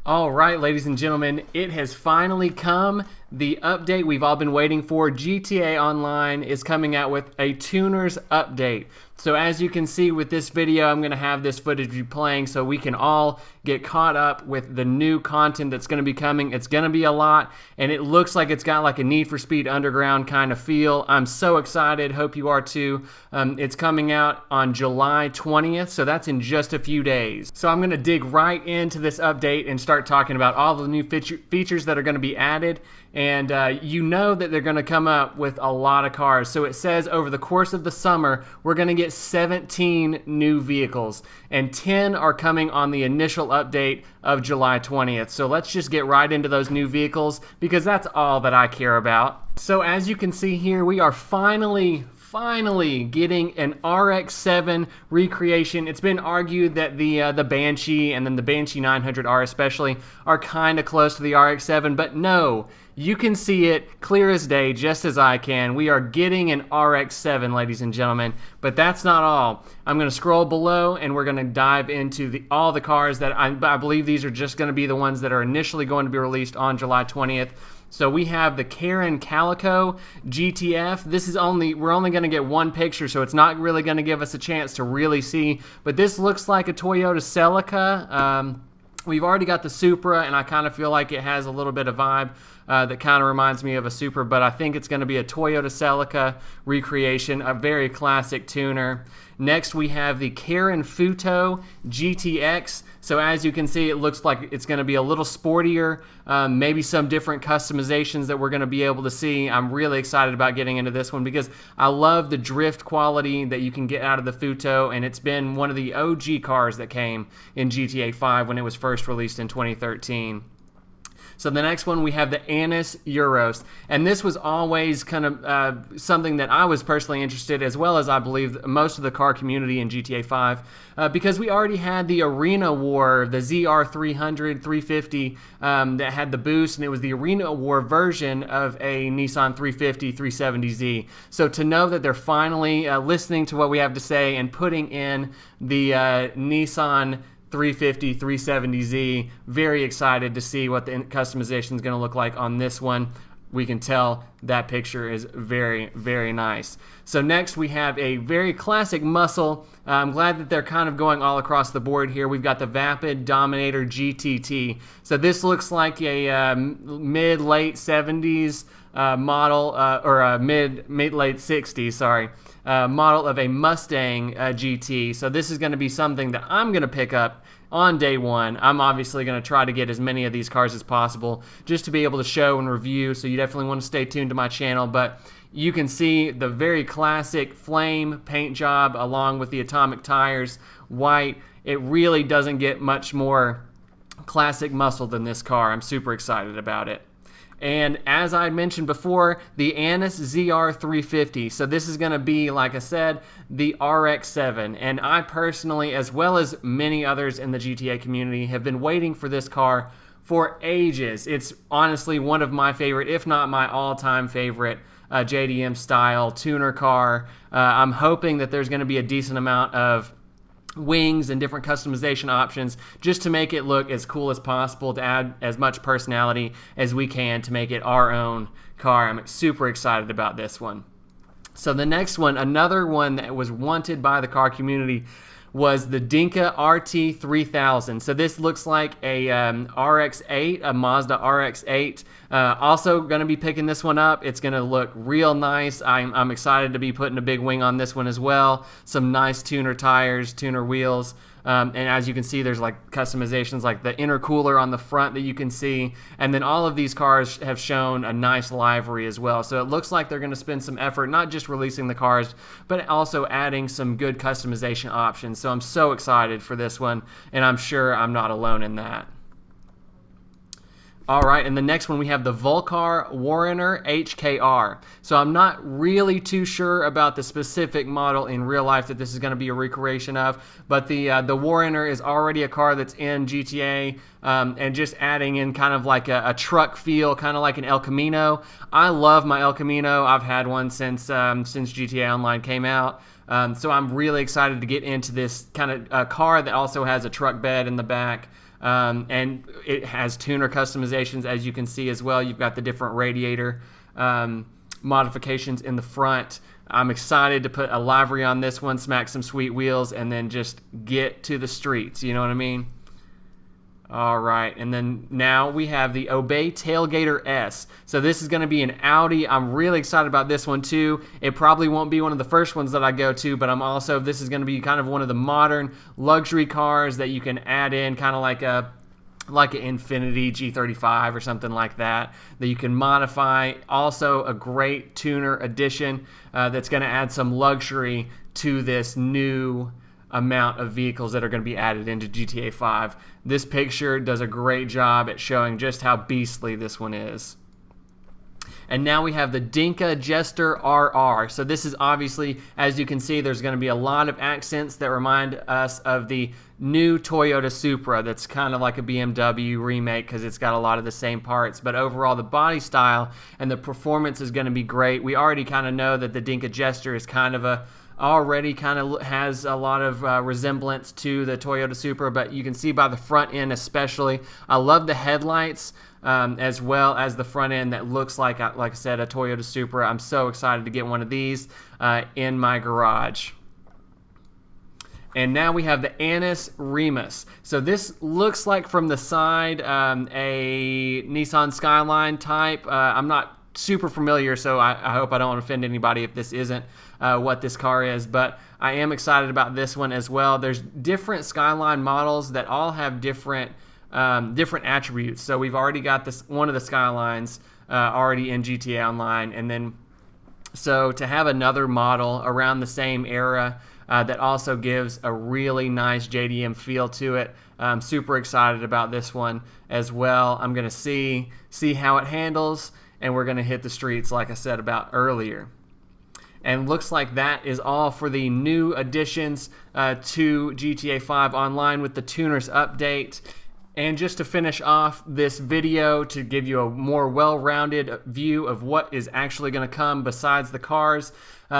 All right, ladies and gentlemen, it has finally come. The update we've all been waiting for. GTA Online is coming out with a tuners update. So as you can see with this video, I'm going to have this footage playing so we can all get caught up with the new content that's going to be coming. It's going to be a lot, and it looks like it's got like a Need for Speed Underground kind of feel. I'm so excited. Hope you are too. It's coming out on July 20th, so that's in just a few days. So I'm going to dig right into this update and start talking about all the new features that are going to be added. And you know that they're going to come up with a lot of cars. So it says over the course of the summer, we're going to get 17 new vehicles. And 10 are coming on the initial update of July 20th. So let's just get right into those new vehicles because that's all that I care about. So as you can see here, we are finally getting an RX-7 recreation. It's been argued that the Banshee and then the Banshee 900R especially are kind of close to the RX-7, but no, you can see it clear as day, just as I can. We are getting an RX-7, ladies and gentlemen, but that's not all. I'm going to scroll below and we're going to dive into all the cars that I believe these are just going to be the ones that are initially going to be released on July 20th. So we have the Calico Gtf. We're only going to get one picture, so it's not really going to give us a chance to really see. But this looks like a Toyota Celica. We've already got the Supra, and I kind of feel like it has a little bit of vibe that kind of reminds me of a Supra, but I think it's going to be a Toyota Celica recreation, a very classic tuner. Next, we have the Futo Gtx. So as you can see, it looks like it's going to be a little sportier, maybe some different customizations that we're going to be able to see. I'm really excited about getting into this one because I love the drift quality that you can get out of the Futo, and it's been one of the OG cars that came in GTA 5 when it was first released in 2013. So the next one, we have the Annis Euros, and this was always kind of something that I was personally interested, as well as I believe most of the car community in GTA 5, because we already had the Arena War, the ZR 300, 350 that had the boost, and it was the Arena War version of a Nissan 350, 370Z. So to know that they're finally listening to what we have to say and putting in the Nissan 350, 370Z. Very excited to see what the customization is going to look like on this one. We can tell that picture is very, very nice. So next we have a very classic muscle. I'm glad that they're kind of going all across the board here. We've got the Vapid Dominator GTT. So this looks like a mid-late 70s model, or a mid-late 60s, sorry. Model of a Mustang GT. So this is going to be something that I'm going to pick up on day one. I'm obviously going to try to get as many of these cars as possible just to be able to show and review, so you definitely want to stay tuned to my channel. But you can see the very classic flame paint job along with the atomic tires, white. It really doesn't get much more classic muscle than this car. I'm super excited about it. And as I mentioned before, the Annis ZR 350. So this is going to be, like I said, the RX-7. And I personally, as well as many others in the GTA community, have been waiting for this car for ages. It's honestly one of my favorite, if not my all-time favorite, JDM style tuner car. I'm hoping that there's going to be a decent amount of wings and different customization options just to make it look as cool as possible, to add as much personality as we can to make it our own car. I'm super excited about this one. So the next one, another one that was wanted by the car community, was the Dinka RT3000. So this looks like a RX-8, a Mazda RX-8. Also going to be picking this one up. It's going to look real nice. I'm excited to be putting a big wing on this one as well. Some nice tuner tires, tuner wheels. And as you can see, there's like customizations like the intercooler on the front that you can see. And then all of these cars have shown a nice livery as well. So it looks like they're going to spend some effort, not just releasing the cars, but also adding some good customization options. So I'm so excited for this one, and I'm sure I'm not alone in that. All right, and the next one we have the Volcar Warrener HKR. So I'm not really too sure about the specific model in real life that this is going to be a recreation of, but the Warrener is already a car that's in GTA, and just adding in kind of like a truck feel, kind of like an El Camino. I love my El Camino. I've had one since GTA Online came out. So I'm really excited to get into this kind of car that also has a truck bed in the back. and it has tuner customizations, as you can see as well. You've got the different radiator modifications in the front. I'm excited to put a livery on this one, smack some sweet wheels, and then just get to the streets, you know what I mean? All right, and then now we have the Obey Tailgater S. So this is going to be an Audi. I'm really excited about this one too. It probably won't be one of the first ones that I go to, but this is going to be kind of one of the modern luxury cars that you can add in, kind of like an Infiniti G35 or something like that you can modify. Also a great tuner addition that's going to add some luxury to this new amount of vehicles that are going to be added into GTA 5. This picture does a great job at showing just how beastly this one is. And now we have the Dinka Jester Rr. So this is obviously, as you can see, there's going to be a lot of accents that remind us of the new Toyota Supra. That's kind of like a BMW remake because it's got a lot of the same parts. But overall, the body style and the performance is going to be great. We already kind of know that the Dinka Jester is already has a lot of resemblance to the Toyota Supra, but you can see by the front end especially. I love the headlights as well as the front end that looks like I said, a Toyota Supra. I'm so excited to get one of these in my garage. And now we have the Annis Remus. So this looks like from the side a Nissan Skyline type. I'm not super familiar, so I hope I don't offend anybody if this isn't what this car is, but I am excited about this one as well. There's different Skyline models that all have different attributes. So we've already got one of the Skylines already in GTA Online, and then so to have another model around the same era that also gives a really nice JDM feel to it. I'm super excited about this one as well. I'm gonna see how it handles, and we're gonna hit the streets like I said about earlier. And looks like that is all for the new additions to GTA 5 Online with the tuners update. And just to finish off this video, to give you a more well-rounded view of what is actually going to come besides the cars.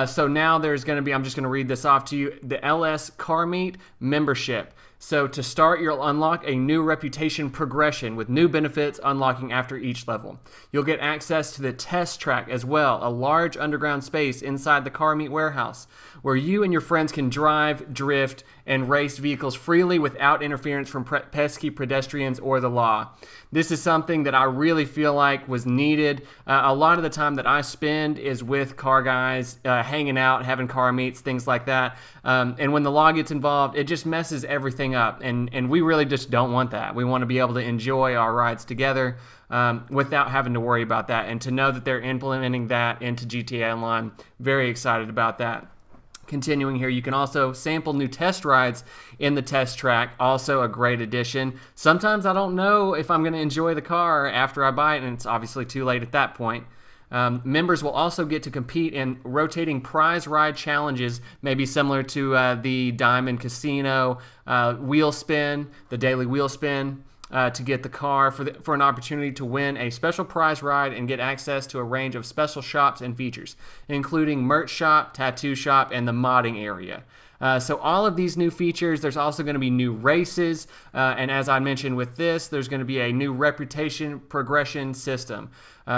So now there's going to be, I'm just going to read this off to you, the LS Car Meet membership. So to start, you'll unlock a new reputation progression with new benefits unlocking after each level. You'll get access to the test track as well, a large underground space inside the Car Meet warehouse where you and your friends can drive, drift, and race vehicles freely without interference from pesky pedestrians or the law. This is something that I really feel like was needed. A lot of the time that I spend is with car guys, hanging out, having car meets, things like that. And when the law gets involved, it just messes everything up. And we really just don't want that. We want to be able to enjoy our rides together without having to worry about that. And to know that they're implementing that into GTA Online, very excited about that. Continuing here, you can also sample new test rides in the test track, also a great addition. Sometimes I don't know if I'm going to enjoy the car after I buy it, and it's obviously too late at that point. Members will also get to compete in rotating prize ride challenges, maybe similar to the Diamond Casino wheel spin, the daily wheel spin. To get the car for an opportunity to win a special prize ride and get access to a range of special shops and features, including merch shop, tattoo shop, and the modding area. So all of these new features, there's also going to be new races, and as I mentioned with this, there's going to be a new reputation progression system.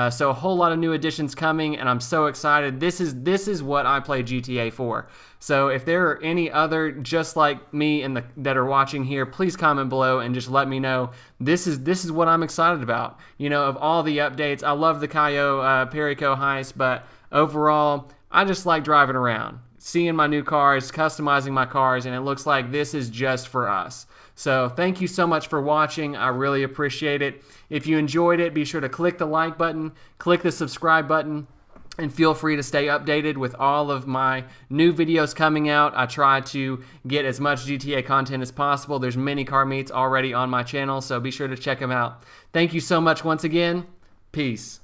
So a whole lot of new additions coming, and I'm so excited. This is what I play GTA for. So if there are any other just like me that are watching here, please comment below and just let me know. This is what I'm excited about. You know, of all the updates, I love the Calico heist, but overall, I just like driving around, seeing my new cars, customizing my cars, and it looks like this is just for us. So thank you so much for watching. I really appreciate it. If you enjoyed it, be sure to click the like button, click the subscribe button, and feel free to stay updated with all of my new videos coming out. I try to get as much GTA content as possible. There's many car meets already on my channel, so be sure to check them out. Thank you so much once again. Peace.